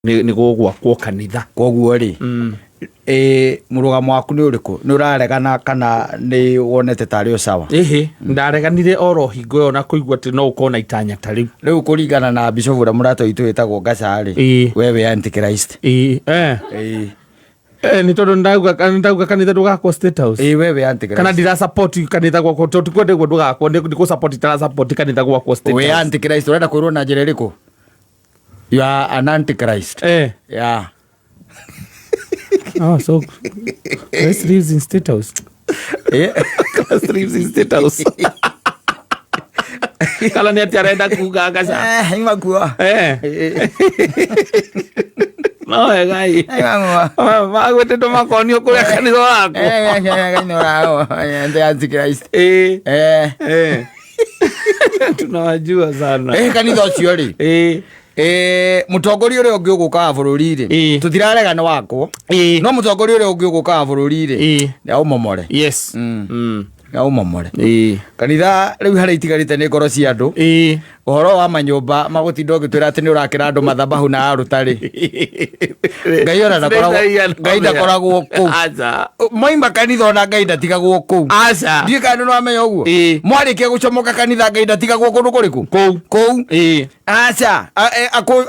ni gwakwo kanitha koguo ri murugamo waku ni uriku ni uraregana kana ni wonete tari usawa ndareganire oro hingo yo na kuigwa ati no ukona itanya tari riu kuringana na Bishop ura murato itu itagwo Gacari wewe Antichrist ni tondu ndauga kanitha ndugakwo State House wewe Antichrist kana ndira support kanitha gwakwo tondu kwende gwe ndugakwo ndi ku support tara support kanitha gwakwo State House wewe Antichrist urenda kwirwo na njira iriku you are an Antichrist yeah. Oh, so Christ lives in State House. Christ lives in State House. Kala ni atiarenda kuga Gaca. Imakua. No, gai. Magwete ndo makonio kuria kanitha wako. Kanitha wako. Ende Antichrist. Tunawajua sana. Kanitha ucio ri. Mutongoria uri ungi uguka bururi ri tutiraregana wako no mutongoria uri ungi uguka bururi ri ya umomore yes ya umomore kanitha riu hari itigarite ni ngoro cia andu uhoro wa manyumba magutinda ugitwira ati ni urakira andu mathabahu na arutari ngai ona ndakoragwo ku moima kanitha ona ngai ndatigagwo ku ndie kana no amenya uguo mwarikia gucomoka kanitha ngai ndatigagwo kundu kuriku ku acha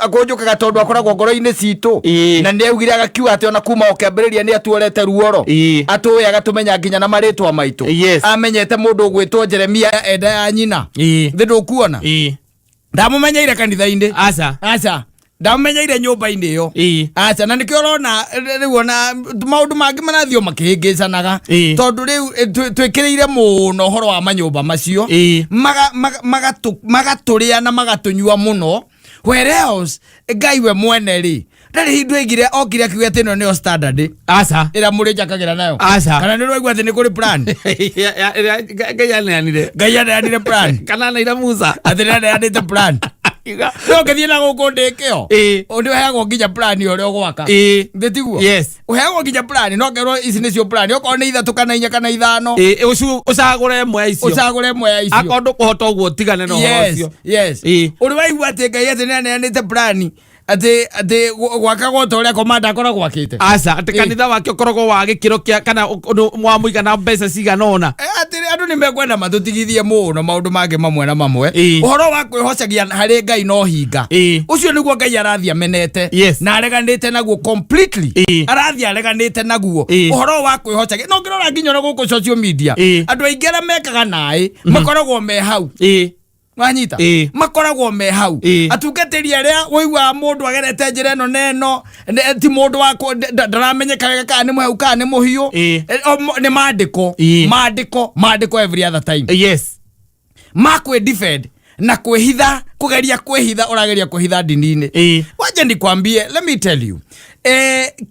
akonjukaga tondu akoragwo ngoro-ini citu na ni augire agakiuga ati ona kuma okiambiriria ni atuorete ruoro atuwe agatumenya nginya na maritwa maitu amenyete mundu ugwitwo Jeremia enda ya nyina ndu kuona ndamumenyeire kanitha-ini acha ndamumenyeire nyumba-ini iyo acha na nikio rona riu ona maundu mangi manathio makihingicanaga tondu riu twikiriire muno horo wa manyumba macio magaturia na magatunyua muno whereas ngai we mwene ri ndari hindu igire okire akiuga ati no nio standard ira muri jakagira nayo kana ni rwaigwa ati ni kuri plan ngai anire plan kana na ira Musa ati ni anire plan no kathie na guku ndikio undi heagwo nginya plan ore ogwaka ndetiguo uheagwo nginya plan no kerwo ici nicio plan oko ni ithatu kana inya kana ithano ucagure mwe icio akondu kuhota uguo tigane no hocio uri waigua ati ngai ati ni anire plan ati gwaka gota uria komanda akoragwo gwakite ati kanitha wake ukoragwo wa gikiro kia kana mwa muigana mbeca cigana ona ati andu ni mekwenda matutigithie muno maundu mange mamwe na mamwe uhoro wa kwihocagia hari ngai no hinga ucio niguo ngai arathia menete na areganite naguo completely arathia areganite naguo uhoro wa kwihocagia no ngirora nginya no guku social media andu aingera mekaga nai makoragwo me hau wanyita makoragwo me hau atungatiri aria woigwa mundu agerete njira eno neno ti mundu wako ndaramenyeka kana ni muhau kana ni muhiu ni mandiko every other time makwe defend na kwehitha kugeria kwehitha urageria kwehitha dini-ini waje nikwambie let me tell you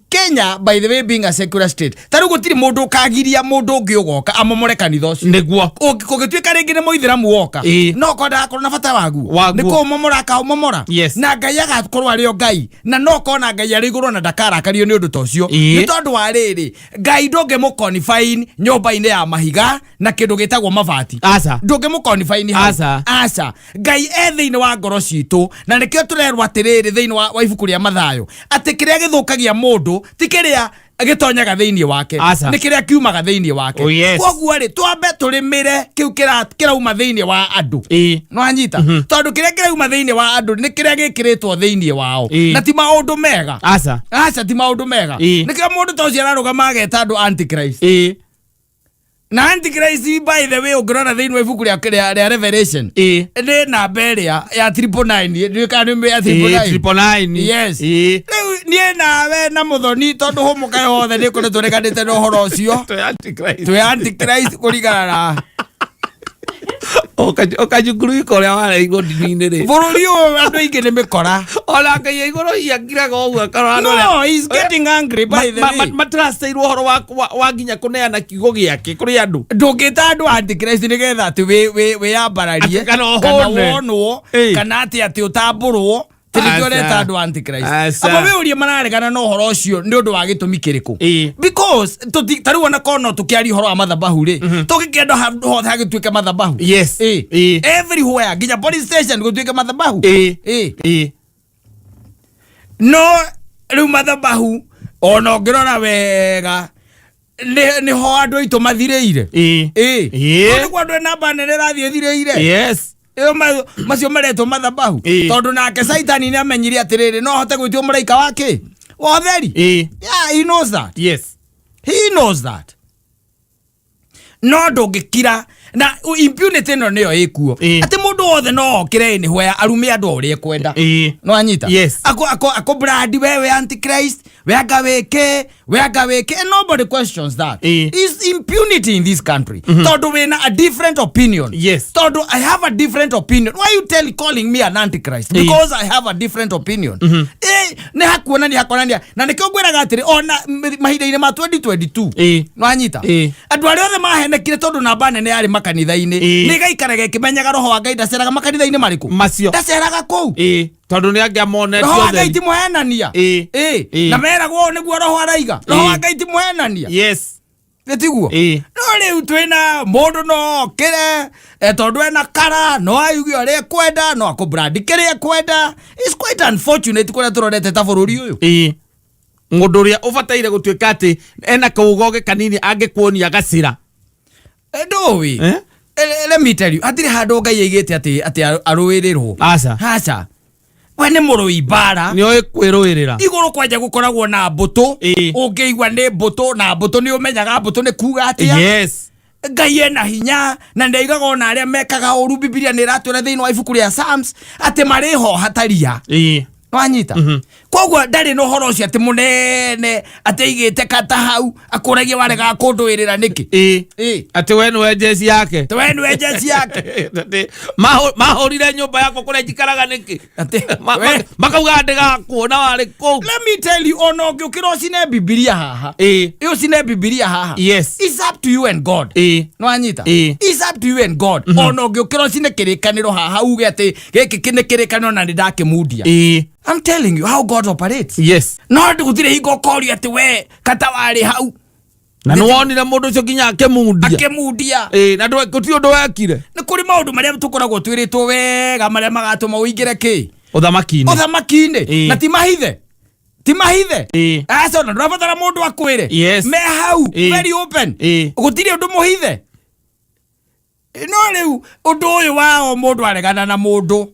Kenya by the way being a secular state taru gutiri mundu kagiria mundu ungi ugoka amomore kanitha ucio niguo kugituika ringi ni muithiramu woka no konda akorwo na bata waguo niko momora ka momora na ngai agakorwo ari o ngai na no kona ngai ari iguru na ndakarakario ni undu ta ucio ni tondu wa riri ngai ndunge mu confine nyumba-ini ya mahiga na kindu gitagwo mabati ndunge mu confine aca ngai thiini wa ngoro citu na nikio turerwa atiriri thiini wa ibuku ria Mathayo ati kiria githukagia mundu ti kiria agitonyaga thiini wake ni kiria kiumaga thiini wake koguo ri twambe turimire kiu kirauma thiini wa andu no anyita tondu kiria kirauma thiini wa andu ni kiria gikiritwo thiini wao na ti maundu mega aca ti maundu mega ni kiria mundu tocio ararugama ageta andu Antichrist na Antichrist by the way ungirona thiini wa ibuku ria Revelation ni namba iria ya 999 ni kana ya 999 yes nie nawe na muthoni tondu humuka yothe ni kuri tureganite no horo ucio twe Antichrist kurigana na okajukuru ikoria wale igo dini-ini ri bururi uyu andu ingi ni mikora ona ngai iguru iakiraga uguo karora no he's getting angry by the way matrasteirwo horo wa nginya kuneana kiugo giake kuri andu ndungita andu Antichrist ni getha ati we ambararie kana wonwo kana ati utamburwo Tirigoreta andu Antichrist. Aba we uri manaregana no horo ucio ni undu wa gitumi kiriku. Because taru ona kono tukiari horo amathabahu ri. Tukikenda hothe hagituike mathabahu. Yes. Everywhere. Ginya police station gutwike mathabahu. no riu mathabahu ono ngirora wega ni ho andu aitu mathireire ni kwa andu namba nene rathie thireire yes macio maretwo mathabahu tondu nake Saitani ni amenyire atiriri no hote gwitio muraika wake wotheri yeah, he knows that. Yes, he knows that. No ndungikira na impunity no niyo ikuo ati mundu wothe no okire ni hwea arume andu uri ekwenda no anyita yes ako brand wewe antichrist weanga weke and nobody questions that. Is impunity in this country tondu wina a different opinion. Yes, tondu I have a different opinion. Why you calling me an antichrist? Because I have a different opinion. Ne hakuonania na nikio gwiraga atiri ona mahinda-ini ma 2022 no anyita andu ari othe mahenekire tondu namba nene yari makanitha-ini ni gaikaraga kimenyaga roho wa Ngai ndaceraga makanitha-ini mariku macio ndaceraga kou tondu ni angiamonetio roho wa Ngai ti muhenania na meragwo niguo roho araiga roho wa Ngai ti muhenania. Yes, tiguo no riu twina mundu no kire tondu ena kara no ayugi ari kwenda no akubrand kire kwenda. Is quite unfortunate kuria turorete ta bururi uyu mundu ria ubataire gutuika ati ena kaugoge kanini angikuonia gacira ndowi let me tell you atire handu Ngai aigite ati aruirirwo aca we ni murui bara ni oi kwiruirira iguru kwanja gukoragwo na mbutu ungiigwa ni mbutu na mbutu ni umenyaga mbutu ni kuga atia. Yes, Ngai ena hinya na ndaigaga ona aria mekaga uru Biblia ni ratwira thiini wa ibuku ria Psalms ati mariho hataria no anyita koguo ndari no horo cio ati munene ati igite kata hau akuragia warega kunduirira niki ati we ni jesi yake mahorire nyumba yako kuria njikaraga niki ati makauga ndiga kuona wari kou. Let me tell you ono ngiukira cine Biblia haha iyo cine Biblia haha. Yes, it's up to you and God no anyita it's up to you and God ono ngiukira cine kirikaniro haha uge ati giki kine kirikaniro na ndakimundia. I'm telling you how God operates. Yes, no ndugutire hingo kori ati we kata wari hau na no wonire mundu ucio ginya akemundia na ndwe guti undu wekire ni kuri maundu maria tukoragwo twiritwo wega maria magatuma uingire ki uthamaki-ini na ti mahithe aca na ndurabatara mundu akwire me hau very open gutire undu muhithe no riu undu uyu wao mundu aregana na mundu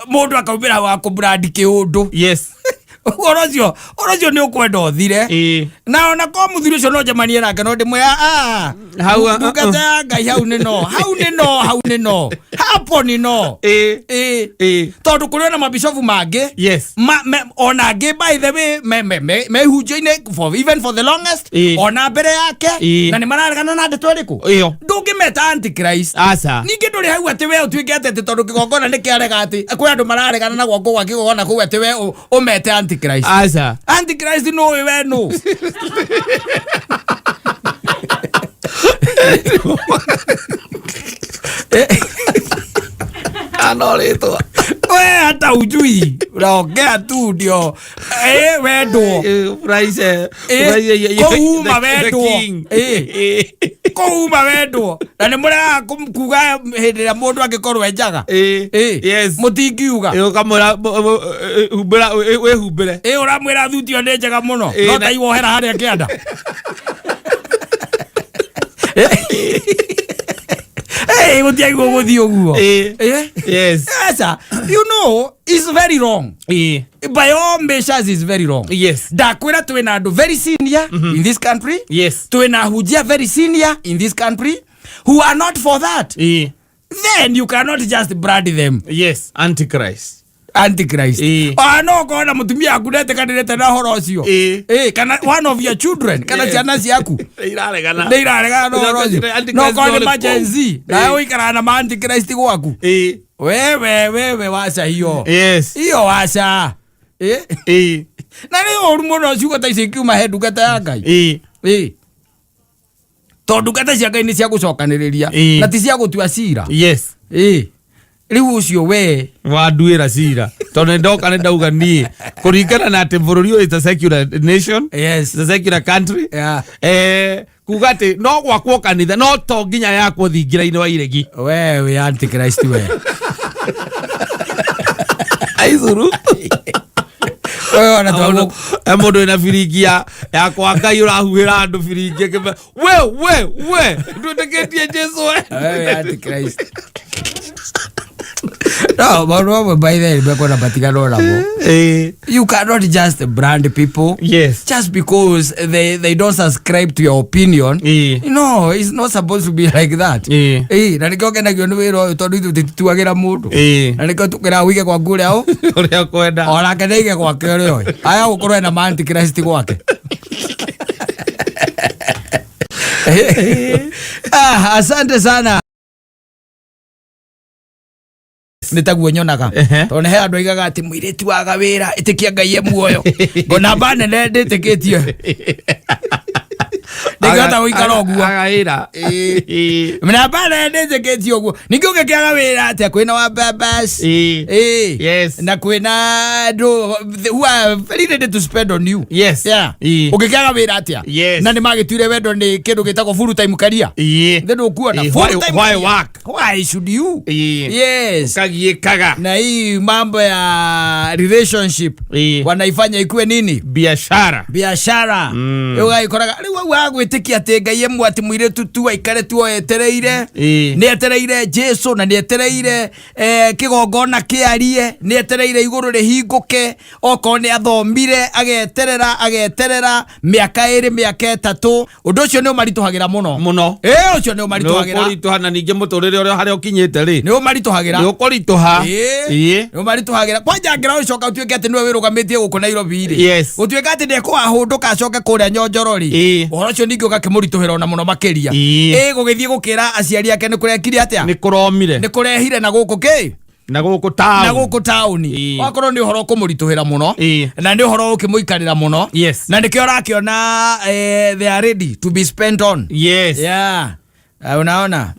mundu akaumira wa kubrand kiundu. Yes, orocio ni ukwenda uthire na ona ko muthiri ucio no jamanie nake no ndimwe hau ndungata ya Ngai hau ni no hapo ni no tondu kuri na mabishofu mangi ona ngi by the way mehunjia-ini even for the longest ona mbere yake na ni mararegana na ndeto iriku ndungimeta antichrist ningi nduri hau ati we utuike ati tondu kigongona ni kiarega ati kwi andu mararegana na gwoko gwa kigongona kuu ati we umete antichrist. Antichrist no we no anoretwa we hata ujui unaongea tu ndio wendwo kouma wendwo na nĩ mũrega kuga hĩndĩ ĩrĩa mũndũ angĩkorwo enjaga mũtingiuga ũkamwĩra wĩhumbĩre ũramwĩra thuti ĩyo nĩ njega mũno no taiwohera harĩa kĩanda gutiaiguo guthii uguo. Yes, you know it's very wrong. By all measures is very wrong. Yes, ndakwira twina andu very senior in this country. Yes, twina hujia very senior in this country who are not for that. Then you cannot just brand them. Yes, antichrist no kona mutumia akunete kanirete na horo ucio kana one of your children kana ciana ciaku iraregana no horo ucio no kona emergency na uikara na antichrist gwaku wewe wacha hiyo hiyo wacha na ni oru muno ciugo ta ici kiuma he ndungata ya Ngai to ndungata cia Ngai ni cia gucokaniriria na ti cia gutua cira. Riu ucio we wanduira cira tondu ndoka ni ndauga nie kuringana na ati bururi uyu is a secular nation. Yes, it's a secular country. Kuga ati no gwakwo kanitha no to nginya yakwo thingira-ini wa iregi we antichrist we aizuru Wewe unatoa mundu ina firigia ya kwa Ngai urahuhira andu firigia we nduteketie Jesu wewe antichrist. No, but by the way, you cannot just brand people. Yes. Just because they don't subscribe to your opinion. No, it's not supposed to be like that. Na nikio kena gyo wiro tondu ithu tituagira mundu. Na nikio tukira wige kwa ngure ao. Uria kwenda. Ora keneige kwa kero yo. Aya gukorwo na antichrist gwake. Asante sana. Nitaguo nyonaga tone he andu aigaga ati muiritu waga wira itikia Ngai muoyo ngona bane ndetikitie ndigata uikara oguo agaira mna bane ndetikitie oguo ningi ugekiaga wira ati kwina wa babas yes na kwina do who are very ready to spend on you. Yes. Yeah. Ugekiaga wira ati na ni magitwire wendo ni kindu gitako full time career. Then ukuona full time why work? Why should you? Yes. Kagiekaga Na hii mambo ya relationship wanaifanya ikuwe nini? Biashara. Yoga ikoraga riu wagwitikia ati Ngai emu ati muire tu aikare tu etereire ni etereire Jesu na ni etereire kigongona kiarie ni etereire iguru rihinguke oko ni athomire ageterera miaka 2 miaka 3 undu ucio ni umarituhagira muno ucio ni umarituhagira ukurituhana ninge muturire uria haria ukinyite ri ni umarituhagira ni ukurituha ni umarituhagira kwanja ngira ucoka utuike ati niwe wirugamitie guku Nairobi ri yes utuike ati ndeko ahunduka acoke kuria Nyonjoro ri uhoro ucio ningi ukakimurituhira ona muno makiria gugithie gukira aciari ake ni kurekire atia ni kuromire ni kurehire na guku ki na guku tauni wakorwo ni uhoro kumurituhira muno na ni uhoro ukimuikarira muno na nikio rakiona they are ready to be spent on. Yes. Yeah. Unaona?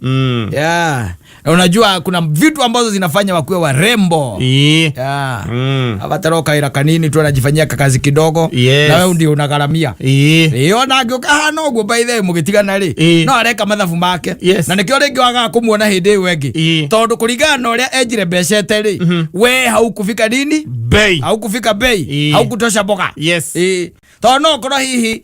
Yeah. Unajua kuna vitu ambazo zinafanya wakuwe warembo. Yeah. Avataroka ira kanini tu anajifanyia kazi kidogo na wewe ndio unagaramia. Ona ngioka hano guo by the way mugitigana ri. No areka mathabu make. Na nikio ringi waga kumuona hindi iyo wengi. Tondu kuringana na uria enjire becete ri. We haukufika nini? Bei. Haukufika bei. Haukutosha boga. Yes. Tono koro hihi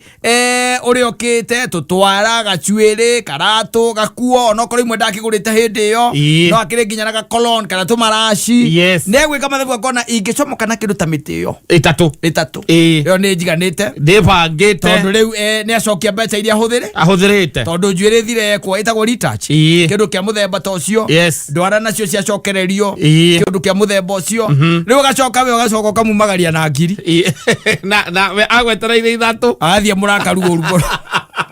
uri okite tutwara gachuire karatu gakuo no koro imwe ndakigurite hindi yo no akire nginya na cologne kana tumarashi negwe kama thebwa kona ingicomoka na kindu ta miti yo itatu yo ni njiganite ndibangite tondu riu ni acokia mbeca iria ahuthirite tondu njuire thire kwa itagwo retouch kindu kia muthemba ta ucio ndwara nacio cia cokererio kindu kia muthemba ucio riu gacoka we gacoka kamumagaria na ngiri na we agwetera ile ithatu athia murakaru urugo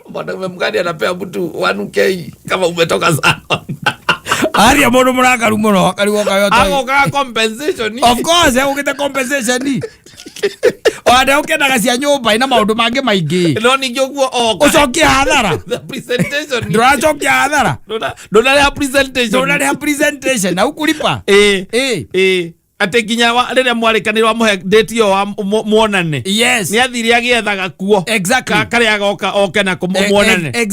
bwana mgani anapea mtu 1k kama umetoka sana aria mundu murakaru muno akariwo kayo ta agoka compensation of course ugite compensation wada ukendaga cia nyumba ina maundu mangi maingi no ningi uguo oka ucokia hathara the presentation nduracokia hathara ndona presentation na ukulipa ate ginya riria mwarikanirwa muhe date yo wa muonane ni athiri agiethaga kuo kare agoka oke na muonane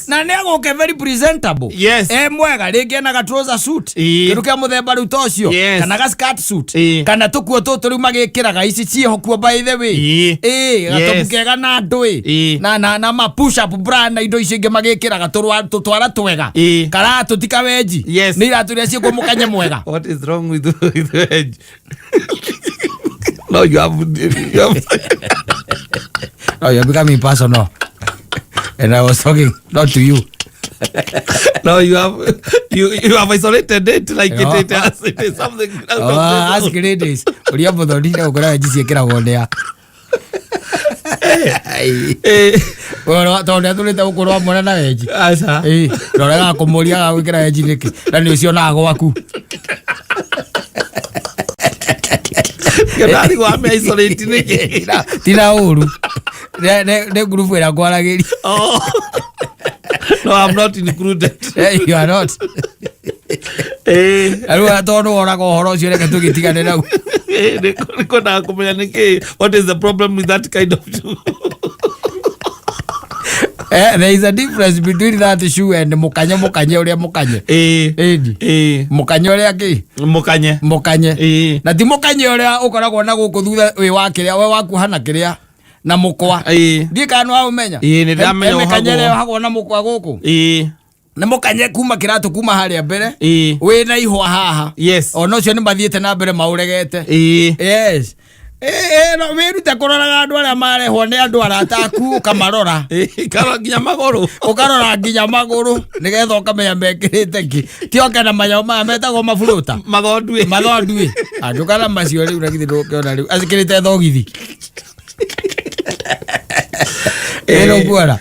na ni agoke very presentable mwega ringi na trouser suit kiruke muthemba riu tocio kana ga skirt suit kana tukuo tutu riu magikiraga ici ciho kuo by the way gatobu kega na ndui na ma push up bra na indo ici ingi magikiraga tutwara twega kara tutikaweji ni iraturia cio kumukanye mwega. What is wrong with no, you have no, you're becoming personal. And I was talking not to you. No, you have isolated it like it is something. Ask ladies. Uliambo dodina ukora jisi kira wondea. Tondu tulita ukorwa mwana na eji. Acha. Roraga kumuria gwikira eji niki. Na ni ucio na gwaku. Kenari wa me isolate niki. Tira uru. Ne group era kwaragiri. Oh. No, I'm not included. You are not. Aru atono ora ko horo cio reke tugitigane nau. Niko na kumenya niki. What is the problem with that kind of There is a difference between that shoe and mukanye uria mukanye. Mukanye uria ki? Mukanye. Na ti mukanye uria ukoragwo na guku thutha wi wa kiria we waku hana kiria na mukwa. Ndi kana wa umenya. Ni ndamenya mukanye hagwo na mukwa guku. Na mukanye kuma kiratu kuma haria mbere. We na ihwa haha. Ono cio ni mathiete na mbere mauregete. Yes. No wiruta kuroraga andu aria marehwo ni andu arataku kamarora. Karora nginya maguru. Ukarora nginya maguru nigetha ukamenya mekirite ki. Tioke na manyao maya metagwo maburuta. Mathondui. Andu kana macio riu ragithi ndukiona riu acikirite thogithi. Ero bora.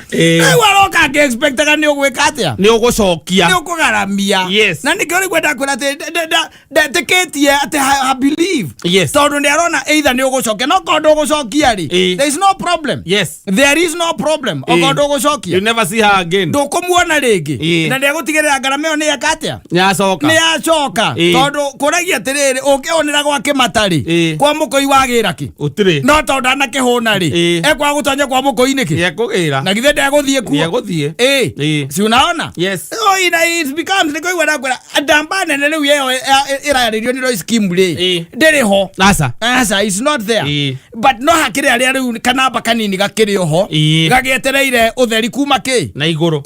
Waroka ke expectaga ni ugwika atia? Ni ugucokia. Ni ukugaramia. Na nikio ni kwenda kwenda teketie ati I believe. Tondu ni arona either ni ugucokia no kondo ugucokia ri. There is no problem. There is no problem. Okondo ugucokia. You never see her again. Ndukumuona ringi. Na ndigutigirira ngaramio ni akatia. Ni acoka. Tondu kuragia tiriri ukionera gwa kimatari. Kwa mukoi wagira ki? Utiri. No tondu anakihuna ri. Ekwa gutonya kwa mukoi niki? Kugira na githe ndaguthie ku ndaguthie si unaona it becomes like we kwera adamba nene riu yeo iraririo ni roi scheme ri ndiriho asa is not there but no hakire ari riu kana bakanini gakiri ho gagietereire utheri kuma ki na iguru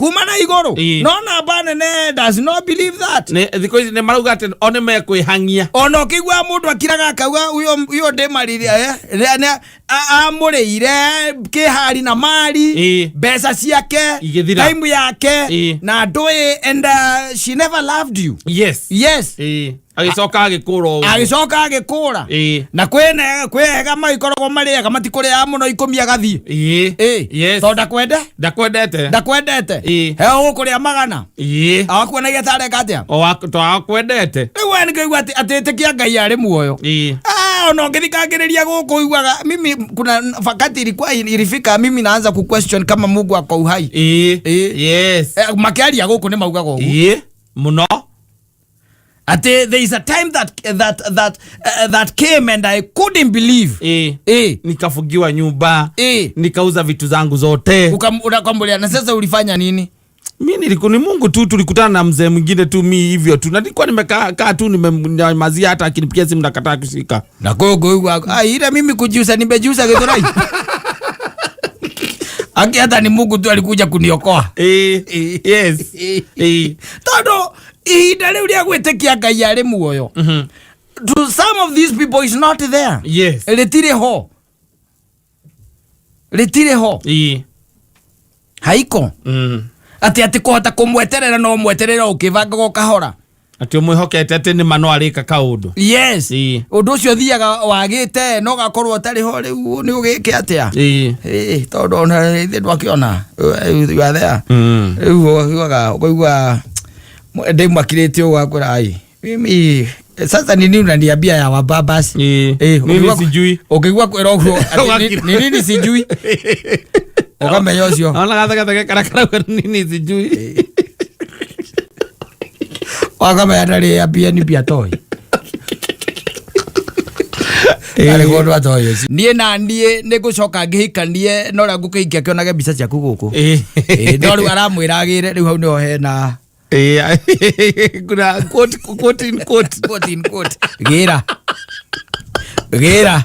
no namba nene does not believe that because ne maruga ati one me kwihangia ono kigwa mundu akiraga akauga uyo ndemarire amuriire kihari na mari besa ciake time yake na ndui and she never loved you. Agicoka agikura na kwega maikoragwo mariega matikuria muno ikumia gathie to ndakwendete he ukuria magana akuonagia tareka atia to akwendete riu ni kuigua ati kia Ngai ari muoyo no ngithikagiriria guku iguaga mimi kuna wakati ilifika mimi naanza ku question kama Mungu ako uhai makiaria guku ni maugaga ugu muno ati there is a time that came and I couldn't believe nikafugiwa nyumba nikauza vitu zangu zote ukambulia na sasa ulifanya nini? Mimi ni Mungu tu, tulikutana na mzee mwingine tu mimi hivyo tu. Na nilikuwa nimekaa tu nimemazia hata akinipigia simu nakataa kushika. Na gogo ile mimi kujiuza nimejiuza githurai. Aki hata ni Mungu tu alikuja kuniokoa. Todo ihinda riu ria gwitikia Ngai ari muoyo. To some of these people is not there. Retire ho. Haiko. Ati kohota kumweterera no mweterera ukivanga gokahora ati umwihokete ati ni mano arika kaundu undu ucio thiaga wagite no gakorwo tari ho riu ni ugike atia tondu ona ithe ndwakiona you are there riu ugaga ndimwakirite ugakwira ai mimi sasa ni nini unaniambia ya wababas mimi sijui ukigwa kwira uguo ni nini sijui ukamenya ucio ona gathaga karakara nini sijui wakamenya ndari ya bia ni bia toy ale godo atoyo nie na nie ne gucoka ngihikanie no ra ngukiikia kionage mbica ciaku guku ndo ru aramwiragire riu hau no hena kuna quote in quote gira gira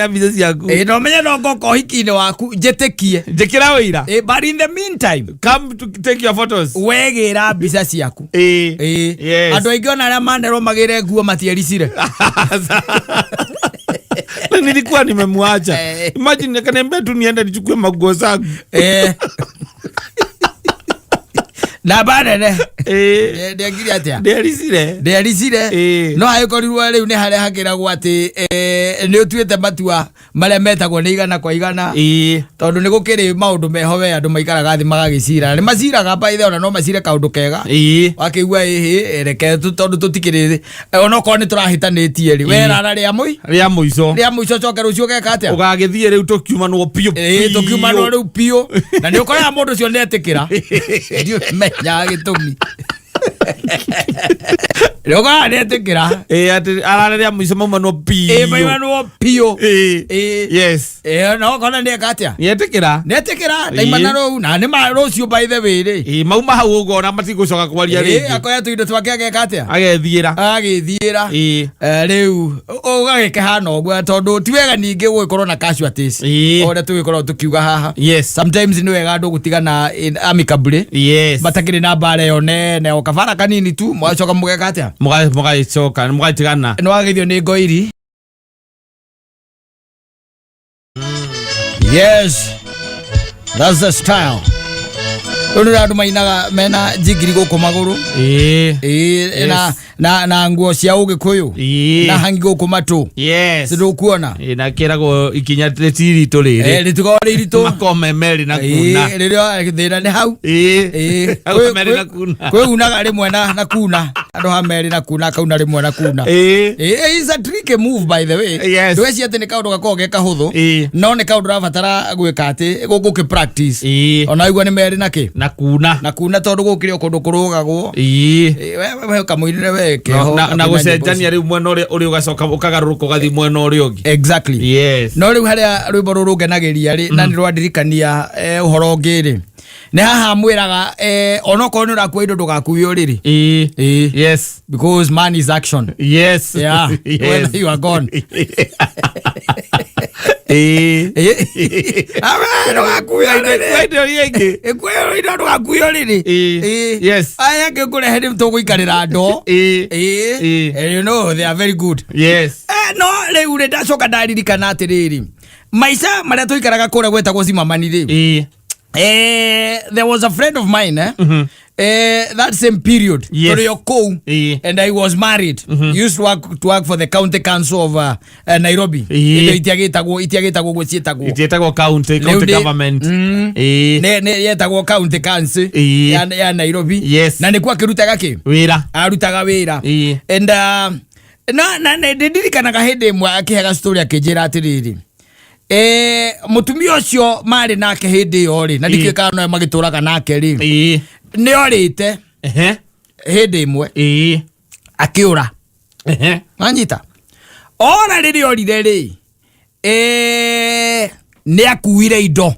mbica ciaku no menye no ngoko hikine waku njetikie njikira wira but in the meantime come to take your photos wegira mbica ciaku andu aingi ona aria manderwo magire nguo matiericire na nilikuwa nimemwacha imagine kaniambia tu niende nichukue maguo zangu na banene ndegiri atia nderisire no haikorirwo riu ni hare hakiragwo ati ni utuite matua maria metagwo ni igana kwa igana tondu ni gukiri maundu meho we andu maikaraga thi magagicira ni maciraga by the ona no macire kaundu kega wakigua reke tondu tutikiri ona ko ni turahitanitie ri we rara ria muico coke rucio geka atia ugagithie riu tukiumanwo pio tukiumanwo riu pio na ni ukora mundu cio netikira ya gitumi Roga netekera. Ati arareria muico maumano pio. Maumano pio. Yes. No kona ne katia. Netekera. Netekera. Taimana ro na ne ma rocio by the way. Mauma hau ugo na matigucoka kwaria ringi. Akoya tuindo twake agekatia. Agithiira. Riu ugageke hana ogwa tondu ti wega ningi gukorwo na casualties. Ore tugikorwo tukiuga haha. Yes. Sometimes ni wega andu gutigana amicably. Yes. Batakire na bare yo nene o kavara kanini tu mwacoka mugekatia. Mugaicoka mugaitigana. No agithio ni ngoiri. Yes. That's the style. Uru andu mainaga mena jigiri guku maguru. Na nguo cia Ugikuyu. Na hangi guku matu. Yes. Sidu kuona. Na kirago ikinya tiri to riri. Ritugo riritu. Makome meri na kuna. Ririo thina ni hau. Meri na kuna. Kwe unaga rimwe na kuna. Andu ha meri na kuna kauna rimwe na kuna. It's a tricky move by the way. Yes. Ndweci ati ni kaundu gakoge kahuthu. No ni kaundu rabatara gwika ati guku practice. Ona igwa ni meri na ki. Na kuna tondu gukire okundu kurugagwo. Wewe kamuirire weke na gucenjania riu mwena uri ugacoka ukagaruruka ugathi mwena uri ungi. Exactly. Yes. No riu haria rwimbo ruru ngenagiria ri na ni rwandirikania uhoro ngiri ni haha mwiraga onoko ni urakua indo ndugakuio riri. Yes. Because man is action. Yes. Yeah. When you are gone. Yes. Aya ngekure hedi mtuguikarira ndo. You know they are very good. Yes. No riu ri ndacoka ndaririkana atiriri maica maria tuikaraga kura gwetagwo Zimamani ri. There was a friend of mine that same period. Yes. And I was married. Used to work for the county council of Nairobi. Itiagitagwo gwicietagwo. Itiagitagwo county government. Ne yetagwo county council ya Nairobi. Yes. Na nikwa kirutaga ki? Wira. Arutaga wira. And na ndirikanaga hindi mwa akihega story akijira atiriri. Mutumia ucio mari nake hindi yo ri na ndikika no magituraga nake ri ni orite hindi imwe akiura anyita ora riri orire ri ni akuire indo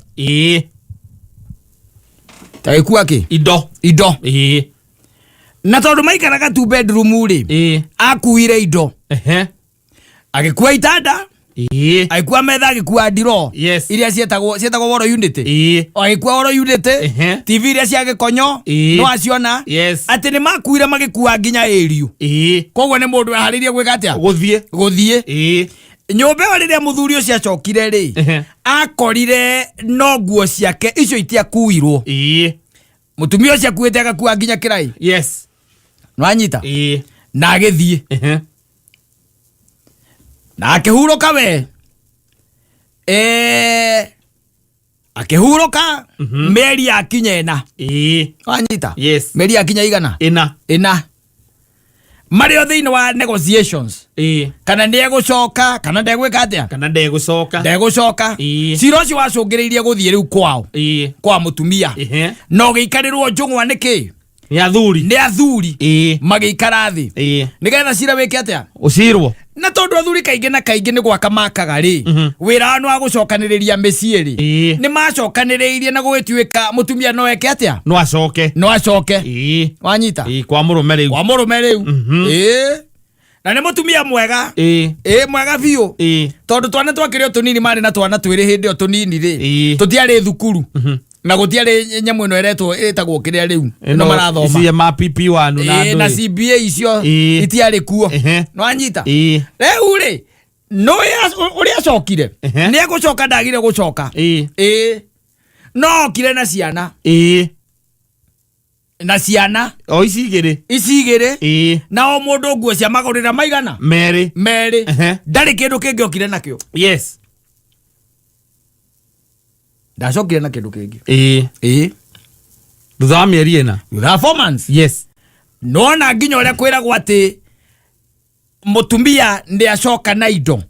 taikuwa ki indo na tondu maikaraga two bedroom ri akuire indo agikuwa itanda aikuwa metha agikuwa ndiro iria cietagwo woro unity agikuwa woro unity TV iria cia gikonyo no aciona ati ni makuire magikuwa nginya eriu koguo ni mundu aharirie gwika atia guthie nyumba riria muthuri ucio acokire ri akorire no nguo ciake icio itiakuirwo mutumia ucio akuite agakuwa nginya kirai no anyita na agithie na akihuruka we akihuruka meri ya kinyena anyita meri ya kinya igana ina Mario thini wa negotiations kana ndegucoka kana ndegwika atia kana ndegucoka ciro cio wacungiriirie guthie riu kwao kwa mutumia no giikarirwo njungwa niki ni athuri magiikara thi nigetha cira wike atia ucirwo na tondu athuri kaingi na kaingi ni gwaka makaga ri wira wanu wa gucokaniriria micii ri ni macokaniriirie na gwituika mutumia no eke atia no acoke wanyita kwa murume riu na ni mutumia mwega mwega biu tondu twana twakirio tunini mari na twana twiri hindi o tunini ri tutiari thukuru na gutiari nyamu ino iretagwo kiria riu no marathoma isi ma PP1 na andu na CBA icio itiari kuo no anyita riu ri no uri acokire ni egucoka ndagire gucoka no kire na ciana o icigire na o mundu nguo cia magurira maigana meri ndari kindu kingi okire nakio ndacokire na kindu kingi thutha wa mieri ina thutha 4 months no na nginya uria kwiragwo ati mutumia ndi acoka na indo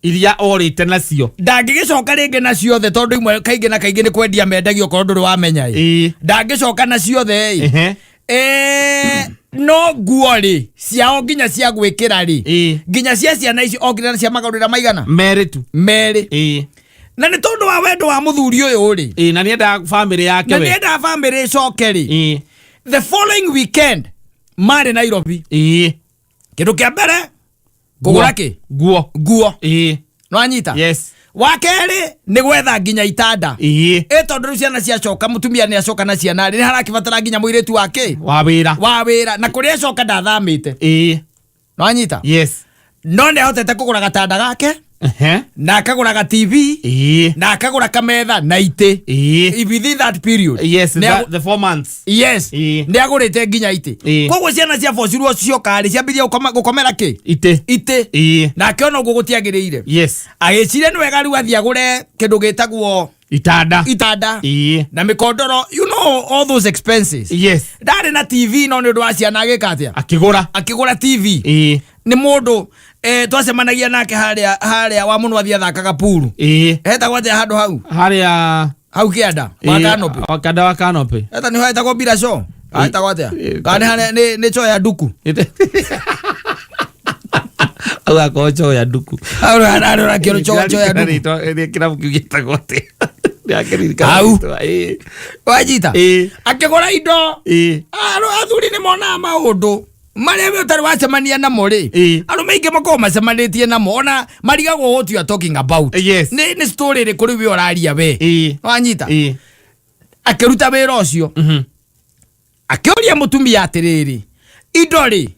iria orite nacio ndangigicoka ringi na ciothe tondu imwe kaingi na kaingi ni kwendia mendagio korwo nduri wamenya ndangicoka na ciothe no guori ciao nginya cia gwikira ri nginya cia ciana icio ongerera cia magarurira maigana mere tu mere na ni tondu wa wendo wa muthuri uyu ri na nienda family yake we na nienda family coke ri the following weekend mari Nairobi kindu kia mbere kugura ki guo no anyita yes wakeri ni gwetha nginya itanda tondu ciana cia coka mutumia ni acoka na ciana ni harakibatara nginya muiretu wake wa wira na kuria coka ndathamite no anyita yes no ne hotete kugura gatanda gake na akagura TV na akagura kametha na ite within that period yes the 4 months yes ne agurite nginya ite kogwo ciana cia focirwo cioka ri ciambirie gukomera ki ite na akiona uguo gutiagiriire yes agicire ni wega riu athia gure kindu gitagwo itanda na mikondoro you know all those expenses yes ndari na TV no ni undu wa ciana agikatia akigura TV ni mundu twacemanagia nake haria wa muno athia thakaga puru etagwo atia handu hau kianda wa kanope eta ni hetagwo bila show etagwo atia kana ni cho ya duku ala ko cho ya duku ara kiro cho ya duku ni kirabu kigetagwo atia au wajita akigora indo athuri ni mona maundu maria we utari wacemania namo ri andu maingi mako macemanitie namo ona marigagwo what you are talking about yes ni story ri kuri we oraria we wanyita akiruta wira ucio akioria mutumia atiriri indo ri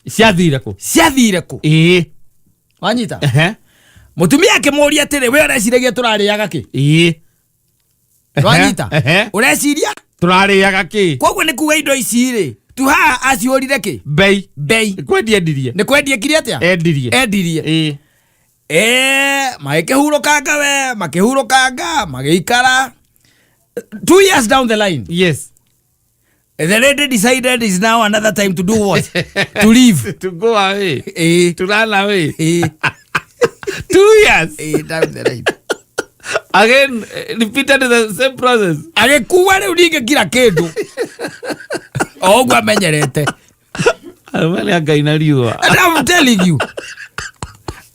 ciathire ku wanyita mutumia akimuria atiri we ureciria turariaga ki wanyita ureciria turariaga ki kogwo ni kuga indo ici ri tuha aciorire ki bei kwendia ndirie ni kwendia kiri atia endirie makihurukanga magiikara 2 years down the line yes the lady decided is now another time to do what to leave to go away to run away 2 years down the line again repeated the same process agikuwa riu ninge kila kindu ogwa menyerete alumani againa riwa I'm telling you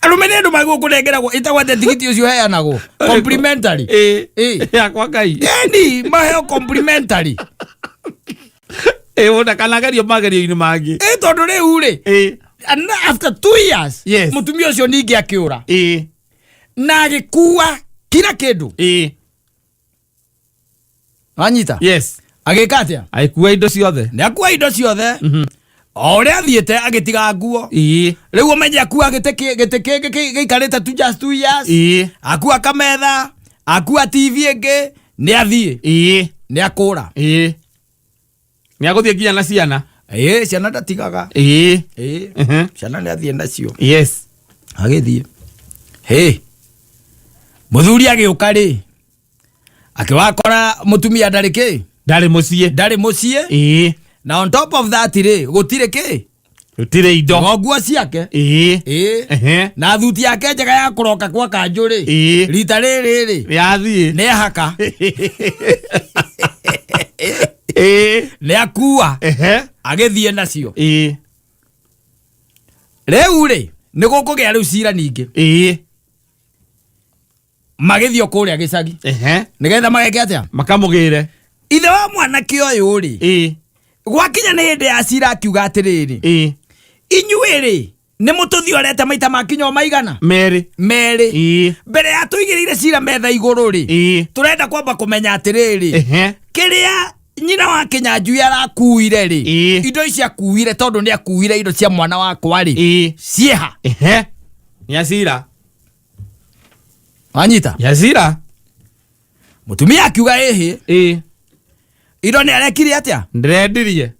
alumani ndo mago kunegeragwo itawate tigiti ucio heanago complimentary ya kwa kai yani maheo complimentary wona kanagario magerio ini magi tondu riu ri and after 2 years yes mutumia ucio ningi akiura na agikuwa kila kindu anyita yes agikatia aikuwa indo ciothe ni akuwa indo ciothe ore athiete agitiga nguo riu umenye akuwa giteke gikarite tu just 2 years akuwa kametha akuwa TV enge ni athie ni akura ni aguthie nginya na ciana ciana ndatigaga ciana ni athie nacio yes agithie muthuri agiuka ri akiwakora mutumia ndari mucie na on top of that ri gutire indo nguo ciake na thuti yake njega ya kuroka kwa kanju ri rita riri yathie ni haka ni akuwa agithie nacio riu ri ni gukugia riu cira ningi magithio kuria gicagi nigetha mageke atia makamugire ithe wa mwana kioyo ri gwakinya ni hinde ya cira akiuga atiriri inyuiri ni mututhi orete maita makinyo maigana meri mbere ya tuigirire cira metha iguru ri turenda kwamba kumenya atiriri kiria nyina wa Kinyanjui arakuire ri indo ici akuire tondu ni akuire indo cia mwana wakwa ri cieha ni acira anyita yazira mutumia akiuga indo ni arekire atia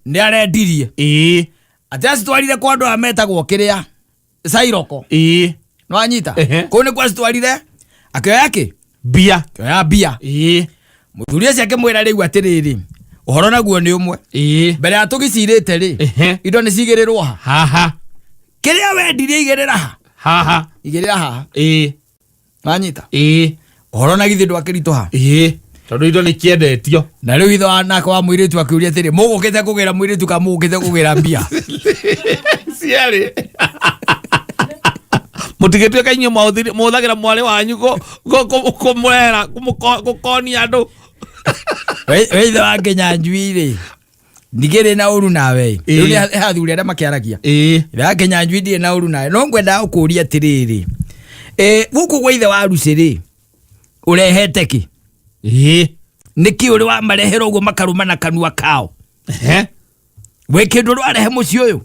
ni arendirie atia citwarire kwa andu ametagwo kiria Sairoko no anyita ko ni kwa citwarire akioya ki bia muthuri acio akimwira riu atiriri uhoro naguo ni umwe mbere ya tugicirite ri indo ni cigirirwo haha kiria wendirie igirira haha anyita uhoro na githi ndwakirituha tondu indo ni kiendetio na riu itho anako wa muiritu akiuria atiri mugukite kugira muiritu ka mugukite kugira mbia ciari mutigitwe kainyo muthagira mwale wanyu go mwera kumukoni andu weitho wa Kinyanjui ndigire na uru nawe riu ni hathuri aria makiaragia ya Kinyanjui ndi na uru nawe no ngwenda ukuria atiriri guku gwa ithe wa Ruciri urehete ki niki uri wa marehero ugo makaruma na kanua kao we kindu rwarehe muci uyu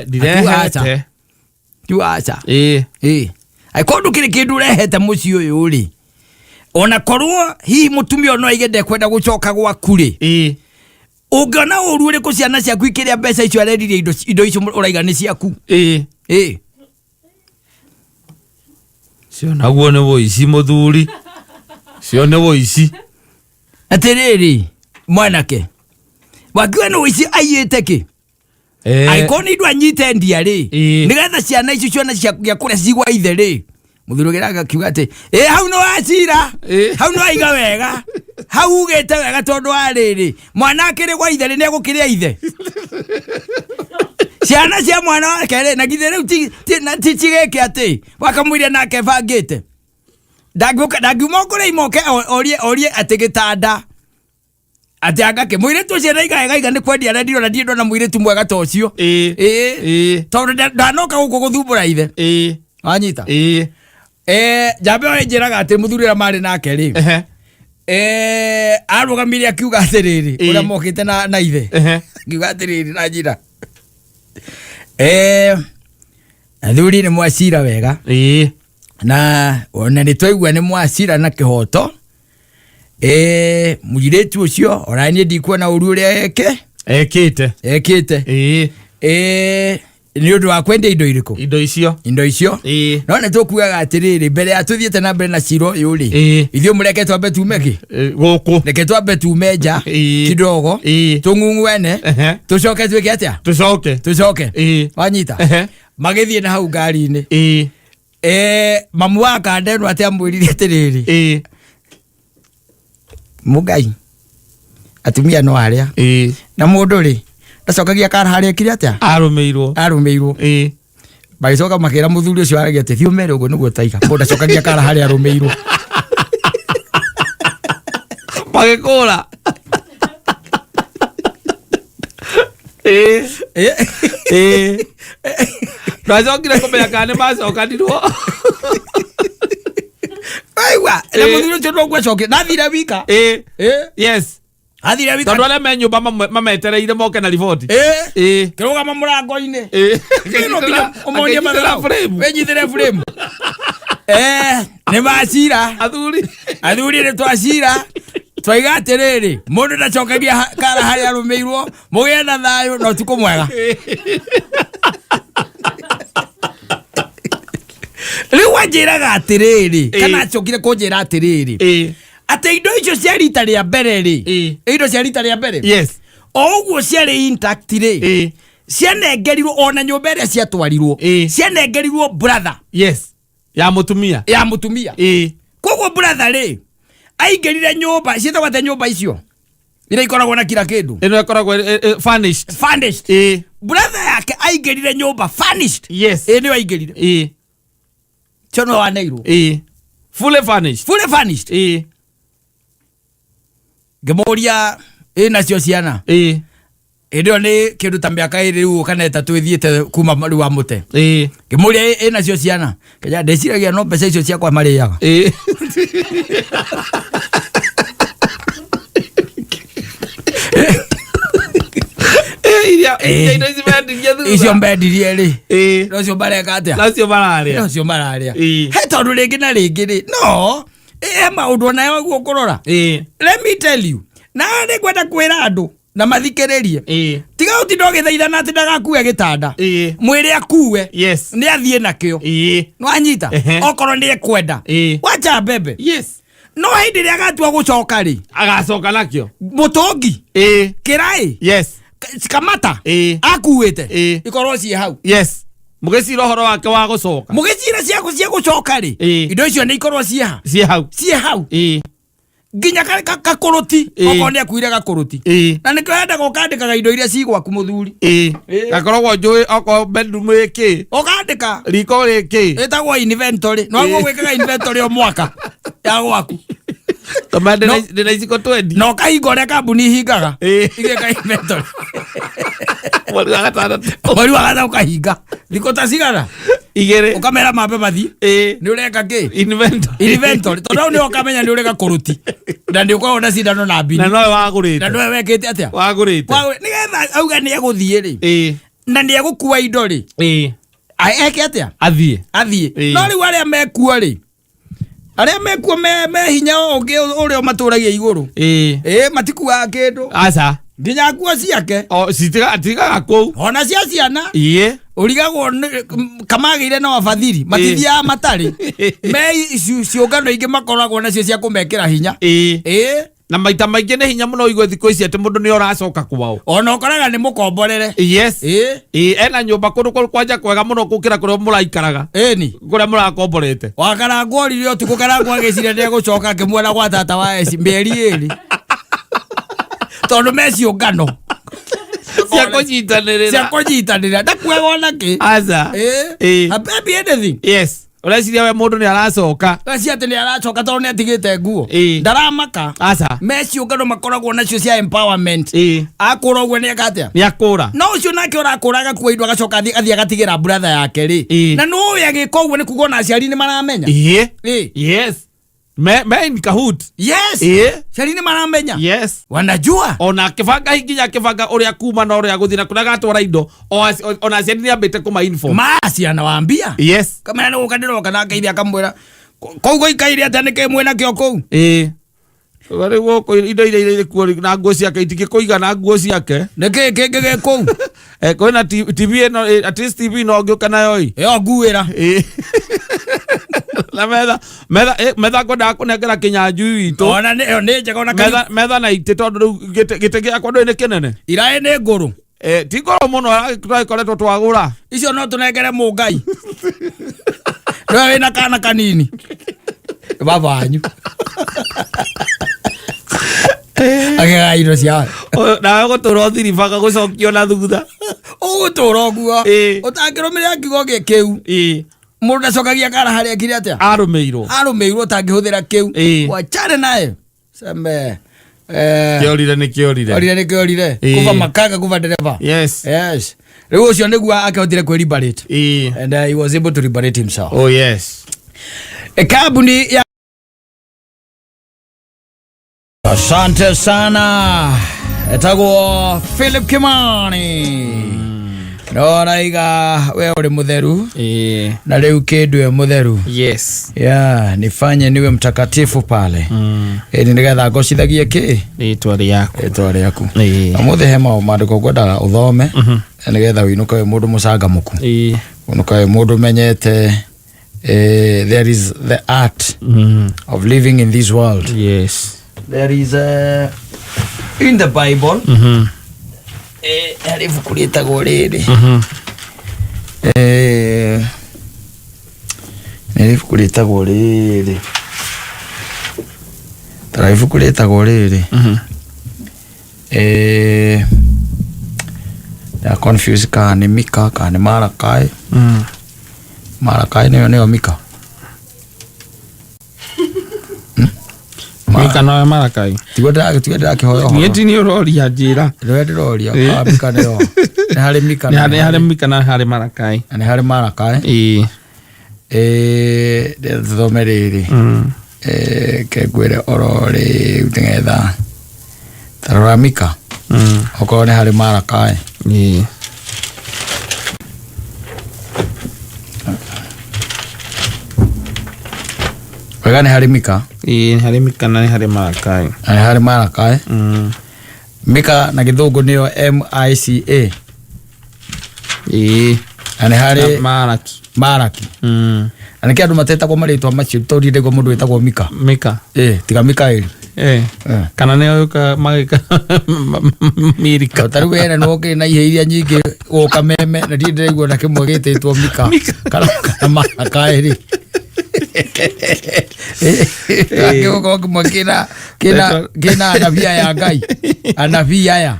ndirehete tuacha ai kondu kiri kindu urehete muci uyu uri ona korwo hi mutumia no igende kwenda gucoka gwaku ri ungana uru uri kuciana ciaku ikiria mbeca icio aredirie indo icio uraiga ni ciaku cio naguo ni woici muthuri cio ni woici atiriri mwanake wakiwa ni woici aiyete ki aikoni ndu anyite ndia ri nigetha ciana icio ciona cia kuria cigwa ithe ri muthuri giraga kiuga ati hau no acira hau no aiga wega hau ugete wega tondu ariri mwanake ri gwa ithe ri ne gukiria ithe ciana cia mwana wake ri na githe riu ti cigeke ati wakamwiria nake bangite ndagiuma kuri imoke orie ati gitanda ati agake muiritu cio naiga ni kwendia rendio na ndiendo na muiritu mwega ta ucio tondu ndanoka guku guthumbura ithe wanyita jambe wa njiraga ati muthuri ra mari nake ri arugamiria akiuga atiriri uria mokite na ithe akiuga atiriri na njira athuri ni mwacira wega na ona ni twaigua ni mwacira na kihoto muiritu ucio oranie ndikuona uru uria ekite ni undu wa kwenda indo iriku indo icio no ne tukuaga atiriri mbere ya tuthiete na mbere na ciro yuri ithio mureke twambe tumeki guku reke twambe tumeja kidogo tungungwene tucoke twike atia tucoke wanyita magithie na hau ngari-ini mamu wa Kandenu atia mwirire atiriri mugai atumia no aria na mundu ri ndacokagia kara haria kiri atia arumeirwo bagicoka makira muthuri ucio aragia ati thiumere ugo niguo taiga mundu acokagia kara haria arumeirwo magikura ndacokire kumenya kana nĩ macokanirwo aiwa na muthuri ucio no gwecoke nathire wika yes athire wika tondu arĩa me nyũmba mametereire moke na riboti kirugama murango-ini umonie matharau wenyithire frame nĩ macira athuri nĩ twacira twaiga atiriri mundu ndacokagia kara haria arumeirwo mugie na thayu no tuko mwega riu anjiraga atiriri kana acokire kunjira atiriri ate indo icio cia rita ria mbere ri indo cia rita ria mbere yes oguo ciarĩ intact ri cianengerirwo ona nyũmba ĩrĩa ciatwarirwo cianengerirwo brother yes ya mutumia koguo brother ri aingerire nyũmba cietagwo atĩa nyũmba icio iria ikoragwo na kila kindu ino ikoragwo furnished brother yake aingerire nyũmba furnished yes nĩyo aingerire chono waneirwo fully furnished ngemoria nacio ciana ndio ni kindu ta miaka iri kana itatu ithiete kuma riu wa mute ngemoria nacio ciana kaja ndeciragia no mbeca icio ciakwa mariaga icio mbendirie ri nocio bareka atia nocio mararia he tondu ringi na ringi ri no maundu nayo guo kurora let me tell you na ni kwenda kwira andu na mathikiririe tiga utinda githaithana ati ndagakue gitanda mwiri akue ni athie nakio no anyita okorwo ni ekwenda wacha bebe no hindi ria gatua gucoka ri agacoka nakio mutongi kirai kamata akuite ikorwo cie hau mugicira horo wake wa gucoka mugicira ciaku cia gucoka ri indo icio ni ikorwo cie hau nginya kakuruti okone akuire gakuruti na nikyo enda gukandikaga indo iria cigwa ku muthuri gakoragwo njui oko bedroom iki ukandika riko riki etagwo inventory no gwo gwikaga inventory o mwaka ya gwaku tomande na iciko 20 no kahingo ria kambuni hingaga igeka inventory mweri wa gatano ukahinga riko ta cigana igere ukamera mabe mathi ni ureka ki inventory tondu ni ukamenya ni ureka kuruti na ni ukorwo na cindano na mbini na no wagurite na no wekete atia wagurite ni getha auga ni eguthie ri na ni egukua indo ri eke atia athie no riu aria mekuo ri aria mekuo me hinya ungi uria maturagia iguru matikuaga kindu aca nginya nguo ciake citigaga kuu ona cia ciana urigagwo kamagire na wafadhili matithia matari me ciungano ingi makoragwo nacio cia kumekira hinya na maita maingi ni hinya muno igwe thiko ici ati mundu ni oracoka kwao ona ukoraga ni mukomborere ena nyumba kundu kwanja kwega muno gukira kuria muraikaraga ni kuria murakomborete wakarangwo orire utuku karangwo agicire ni gucoka akimwona gwa tata wa eci mberi iri tondu me ciungano cia kunyitanirira ndakuaga ona ki aca happy anything ureciria we mundu ni aracoka aci ati ni aracoka tondu ni atigite nguo ndaramaka aca me ciungano makoragwo nacio cia empowerment akura uguo ni akatia ni akura no ucio nake urakuraga kuwa indo agacoka athi agatigira brother yake ri na no we agika uguo ni kuga na aciari ni maramenya yes me in Kahoot ciari ni maramenya wanajua ona kibanga hinginya kibanga uria kuma na uria guthina kuna gatwara indo ona ciari ni ambite kuma inform macia na waambia kamera ni gukandiro kana ngeithia akamwira kougo ikaire atane ke mwena kio kou wale woko indo ile kuo na nguo ciake itikikuiga na nguo ciake neke kengege kou kwina TV no at least TV no ngioka nayo yo nguira la metha ngoda kunengera kinyanju itu ona ni njega ona metha na ite tondu gite giakwa ndo ni kinene irae ni nguru ti nguru muno twikoretwo twagura icio no tunengere mungai ndo wina kana kanini baba wanyu agega indo cia na gutura thiribaga gucokio na thutha ugutura guo utangirumira kigo kiu mundu ndacokagia kara haria kire atia arumeirwo utangihuthira kiu wachane naye sembe kiorire kuva makanga kuva dereva riu ucio niguo akihotire kwiliberate and he was able to liberate himself kambuni ya asante sana etagwo Philip Kimani no raiga we uri mutheru na riu kindwe mutheru nifanye niwe mtakatifu pale ni nigetha ngocithagie ki ritwa riaku amuthe hema mandiko ngwendaga uthome nigetha winuka we mundu mucangamuku unuka we mundu menyete there is the art of living in this world there is in the Bible hari ibuku ritagwo riri ni ibuku ritagwo riri tara ibuku ritagwo riri ya confuse ka ni Mika ka ni Malakai Malakai niyo Mika Mika no Malakai tigwenda kihoyo ni ni uroria njira ndiroria Mika niyo ni hari Mika ni hari Mika na hari Malakai ni hari Malakai thome riri ke gwire orori utengetha tarora Mika okorwo ni hari Malakai wega ni hari Mika hari Mika na hari Malakai Mika na githungu niyo MICA ani hari Malaki ani kindu matetagwo maritwa macio torire go mundu wetagwo Mika tiga Mikaeli kana ne yoka magika Mirika taru wena no ke na iheiria nyingi goka meme na ndire igwo na kimwe gititwo Mika kana Makaeli Akiko kumwakina kina anavia ya Ngai. Anavia ya.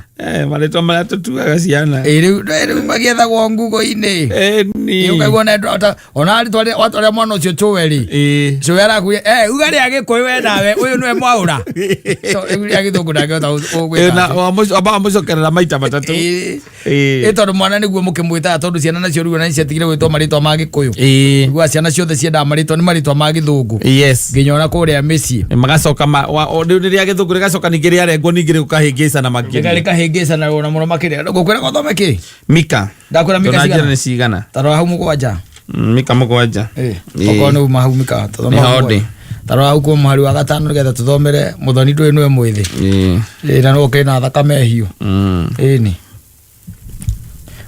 Maletwa malatutuaga ciana. Riu magietha gwo ngugo-ini. Ni. Ukagona ona ari twale watu aria mwana ucio choweri. Chowera ku ugari agikoi we nawe uyu niwe mwaura. So uri agithungu ndangehota ugwita. Na aba mucokerera maita matatu. Tondu mwana niguo mukimwita tondu ciana nacio riu na ciatigire gwitwo maritwa ma Gikuyu. Gwa ciana ciothe cienda maritwa ni maritwa ma Githungu. Yes. Nginya ona kuria micii. Magacoka riria Githungu rigacoka ningiri arengwo ningiri ukahingisa na makiri. Ngesa na ona muno makiri gukwira ko thome ki Mika ndakwira Mika sigana ni sigana taro hau mugwanja Mika mugwanja okono uma hau Mika thome hodi taro hau ko mahari wa gatano getha tuthomere muthoni ndwe niwe mwithi na no kena thakame hiu ni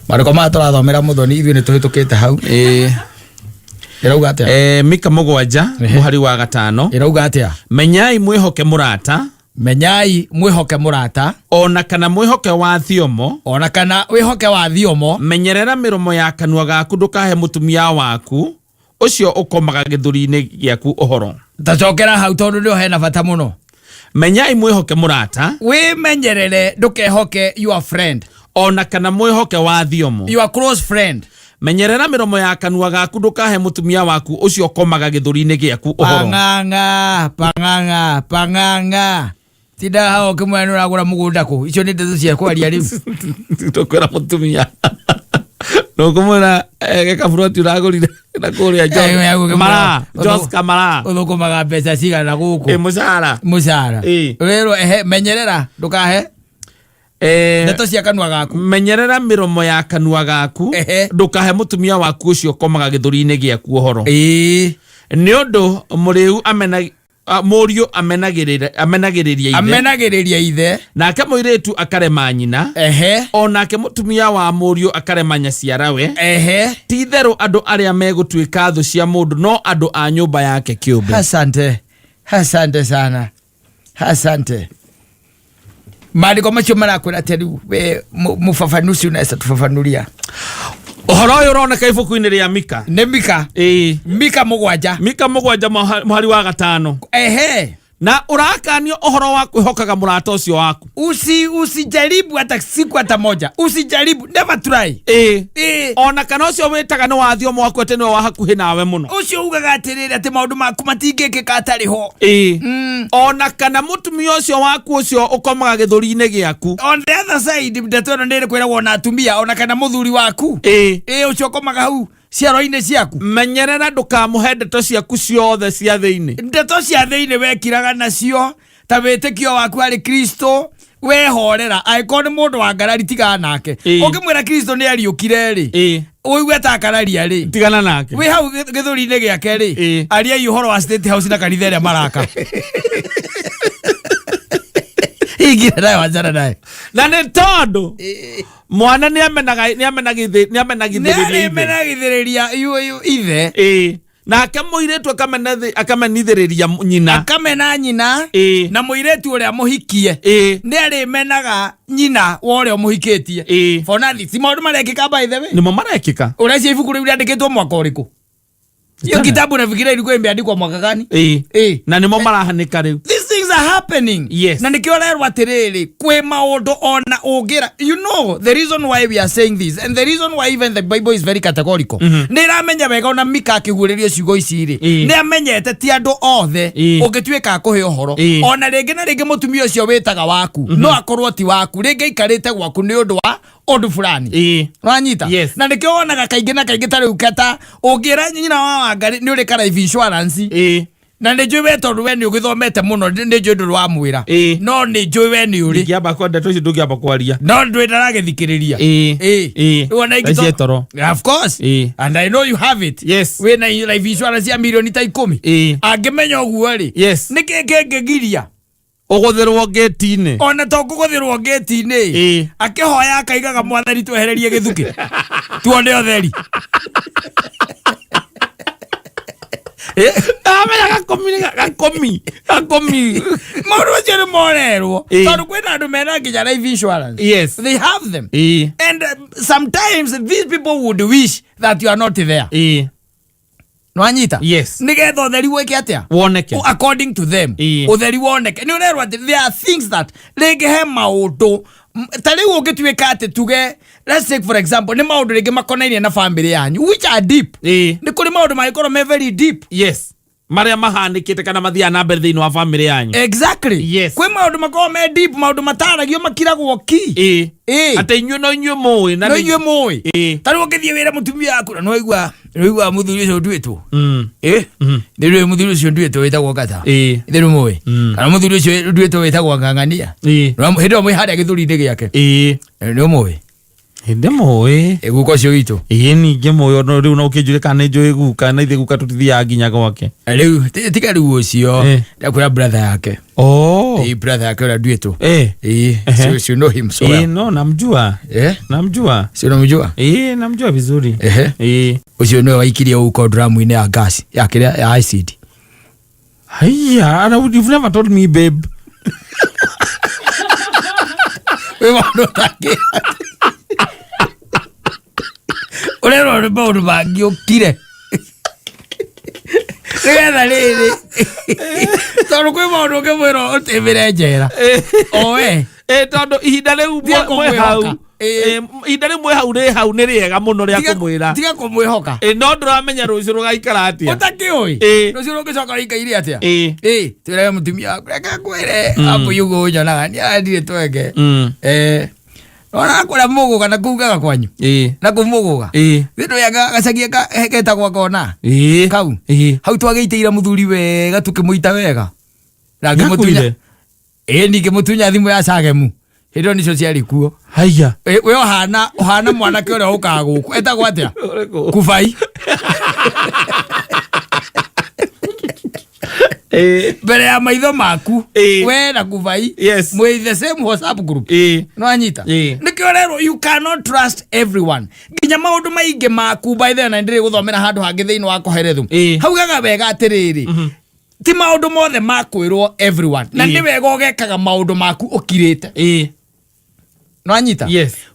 mariko ma turathomera muthoni ithu ni tuhitukite hau irauga atia Mika mugwanja muhari wa gatano irauga atia menyai mwihoke murata menyai mwihoke murata ona kana mwihoke wa thiomo ona kana wihoke wa thiomo menyerera miromo ya kanua gaku ndukahe mutumia waku ucio ukomaga githuri-ini giaku uhoro tacokera hau tondu ndio hena bata muno menyai mwihoke murata we menyerere ndukehoke your friend ona kana mwihoke wa thiomo your close friend menyerera miromo ya kanua gaku ndukahe mutumia waku ucio ukomaga githuri-ini giaku uhoro panganga tida hao kama nuragura mugunda ku icio ni ndeto cia kwaria riu tukwira mutumia no kumura gekaburoti uragurire na kuria Jos Kamara uthukumaga mbeca cigana guku mucara rero menyerera ndukahe ndeto cia kanua gaku menyerera miromo ya kanua gaku ndukahe mutumia waku ucio komaga githuri-ini giaku uhoro ni undu muriu Morio amenagiriria ithe nake muiritu akarema nyina onake mutumia wa Morio akarema nyaciarawe ti theru andu aria megutwika thu cia mundu no andu a nyumba yake kiumbe. Asante sana maandiko macio marakwira atiriu we mufafanusi unaweza tufafanulia uhoro uyu uroneka ibuku-ini ria Mika ni Mika Mika mugwanja muhari wa gatano na urakanio uhoro wa kwihokaga murata ucio waku usijaribu hata siku hata moja usijaribu never try ona kana ucio witaga ni wa thiomo waku ati niwe wa hakuhi nawe muno ucio ugaga atiriri ati maundu maku matingikika atariho ona kana mutumia ucio waku ucio ukomaga githuri-ini giaku on the other side ndeto ndiri kwira wona atumia ona kana muthuri waku ucio ukomaga hau ciaro-ini ciaku menyerera ndukamuhe ndeto ciaku ciothe cia thiini ndeto cia thiini wekiraga nacio ta witikio waku ari Kristo wehorera aiko ni mundu wa ngarari tigana nake ukimwira Kristo ni ariukire ri uigwe ta kararia ri tigana nake we hau githuri-ini giake ri aria yuhoro wa State House na kanitha ria maraka igira nayo wajara nayo na ni tondu mwana ni amenagithiriria ithe na akamuiretu akamenithiriria nyina akamena nyina na muiretu uria muhikie ni arimenaga nyina wa uria muhikitie fonathi si maundu marekika by the way nimo marekika uria ibuku riu riandikitwo mwaka uriku hiyo kitabu nafikira ilikuwa imeandikwa mwaka gani na nimo marahanika riu things are happening na nikiorerwa atiriri kwe maundu ona ugira you know the reason why we are saying this and the reason why even the Bible is very categorical niramenya wega ona Mika akigureria ciugo ici ri ni amenyete ti andu othe ungituika akuhe uhoro ona ringi na ringi mutumia ucio witaga waku no akorwo ti waku ringi ikarite gwaku ni undu wa undu fulani wanyita na nikio wonaga kaingi na kaingi tari ukata ungira nyina wa Wangari ni uri ka life insurance na ni njui we tondu we ni ugithomete muno ni njui ndu wa mwira no ni njui we ni uri ngiamba kwa ndeto ici ndungiamba kwaria no ndwi ndaragithikiriria wona igitoro of course and I know you have it we na life insurance ya milioni ta 10 angimenya uguo ri ni kengegiria uguthirwo gate-ini ona to kuguthirwo gate-ini akihoya akaigaga mwathani twehererie githuki tuone otheri gakomi maundu macio ni morerwo tondu kwina andu mena nginya life insurance they have them and sometimes these people would wish that you are not there no anyita yes nigetha utheri weke atia woneke according to them utheri woneke ni urerwa ati there are things that he maundu tari ungituika ati tuge let's take for example ni maundu ringi makonainie na family yanyu which are deep ni kuri maundu magikoro me very deep yes maria mahanikite kana mathia na mbere thiini wa family yanyu exactly yes kwi maundu makoro me deep maundu mataragio makiragwo ki ate inyu no inyu moi na no inyu moi tari ukithie wira mutumia yaku no igwa muthuri ucio ndwitwo ndiwe muthuri ucio ndwitwo witagwo kata ndiru moi kana muthuri ucio ndwitwo witagwo ngangania hindo mwe haria githuri-ini giake ni moi hinde moi guko cio gitu ninge moi no riu no ukinjure kana njui guka na ithe guka tutithia nginya gwake riu tika riu ucio ndakwira brother yake brother yake ora ndwitwo so know him so no namjua namjua sio namjua namjua vizuri ucio no waikirie uko dramu-ini ya gas ya acid haya you've never told me babe we want to urero ni maundu mangi ukire nigetha riri tondu kwi maundu ngimwira utimire njera owe tondu ihinda riu mwe hau ni riega muno ria kumwira tiga kumwihoka no nduramenya rucio rugaikara atia utakiui rucio rungicoka ruikaire atia twire mutumia waku reka ngwire apu yugo nyonaga ni andire twenge ona kura mugu kana kugaga kwanyu na kumuguga thindo ya gacagia heketa gwa kona kau hau twageiteira muthuri wega tukimuita wega na ngimutunya ningimutunya thimu ya Sagemu hindo nicio ciari kuo haya we ohana mwanake uria ukaga guku etagwo atia Kubai mbere ya maitho maku we na Kubai mwe the same WhatsApp group no anyita nikio rero you cannot trust everyone nginya maundu maingi maku by the na ndire guthomera handu hangi thiini wa koherethu haugaga wega atiriri ti maundu mothe makwirwo everyone na ni wega ugekaga maundu maku ukirite no anyita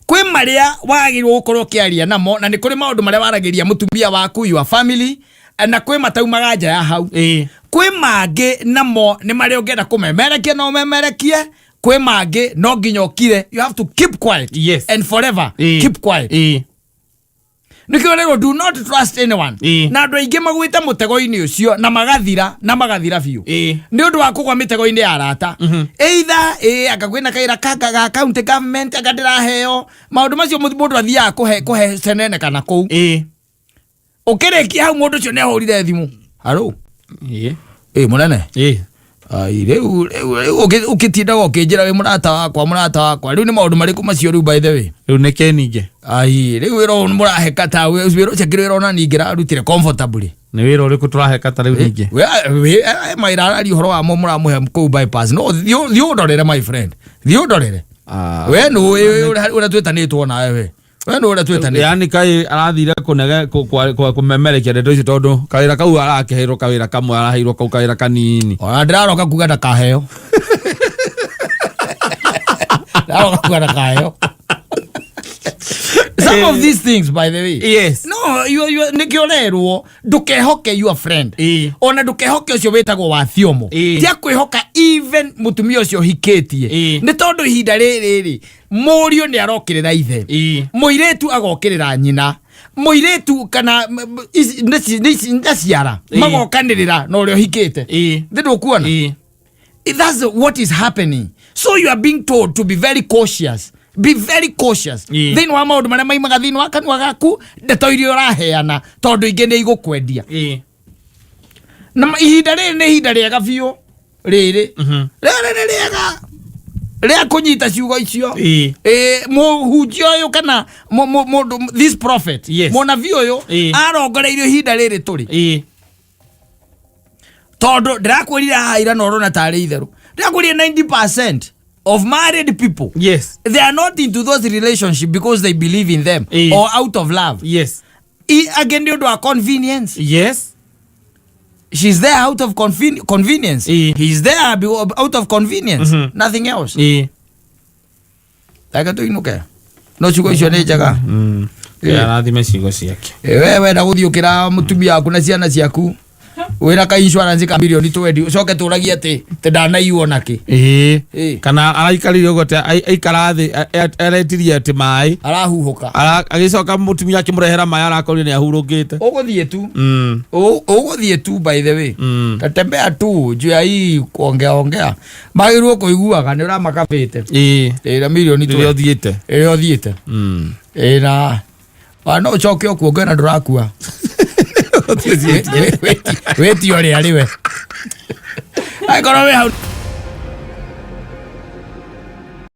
kwi maria wagirwo gukorwo kiaria namo na ni kuri maundu maria waragiria mutumia waku your family na kwi mataumaga nja ya hau kwi mangi namo ni maria ungenda kumemerekia no memerekie kwi mangi no nginya ukire you have to keep quiet and forever keep quiet nikio rero do not trust anyone na andu aingi magwita mutego-ini ucio na magathira biu ni undu wa kugwa mitego-ini ya arata either akakwina kaira kaka ga county government akadira heo maundu macio mundu athia kuhe senene kana kou ukirikia hau mundu ucio ne ahurire thimu haro munene ai reu ukitindaga ukinjira we murata wakwa riu ni maundu mariku macio riu by the way riu neke ninge ai riu wiro murahe kata we wiro chakire wiro na ningira rutire comfortably ni wiro uriku turahe kata riu ninge we maira ari horo wa mo muramuhe ko bypass no thio ndorere my friend thio ndorere we no ura twetanitwo nawe we no ura twetanitwo yani kai arathire kunege kumemerekia ndeto ici tondu kawira kau arakehirwo kawira kamwe arahirwo kau kawira kanini ona ndiraroka kuga ndakaheo ndiraroka kuga ndakaheo some of these things by the way no you nikiolerwo ndukehoke your friend ona ndukehoke ucio wetagwo wa thiomo tia kwihoka even mutumia ucio hikitie ni tondu ihinda riri murio ni arokirira ithe muiretu agokirira nyina muiretu kana ndaciara magokanirira no rio hikite ndu kuona that's what is happening so you are being told to be very cautious. Be very cautious. Then wa maundu maria maimaga thini wa kanwa gaku ndeto iria uraheana tondu ingi ni igukwendia na ihinda riri ni ihinda riega biu riri riri riega ria kunyita ciugo icio muhunjia uyu kana this prophet munabii uyu arongoreirio ihinda riri turi tondu ndirakwirira haira no rona tari itheru ndirakwirira 90% of married people they are not into those relationships because they believe in them or out of love again you do a convenience she's there out of convenience he's there out of convenience nothing else like to inuke no chuko icio ni jaga arathime cigo ciake wewe na guthiukira mutumia waku na ciana ciaku wira ka insurance ka milioni 20 ucoke turagie ati ndanaiywo naki kana araikarire ugo te aikara thi aretirie ati mai arahuhuka agicoka mutumia akimurehera mai arakorire ni ahurungite uguthie tu by the way tatembea tu juu ya hii kuongea magirwo kuiguaga ni uramakabite na milioni 20 ire othiite na no ucoke okuongera ndurakua weti ore ariwe. I got away.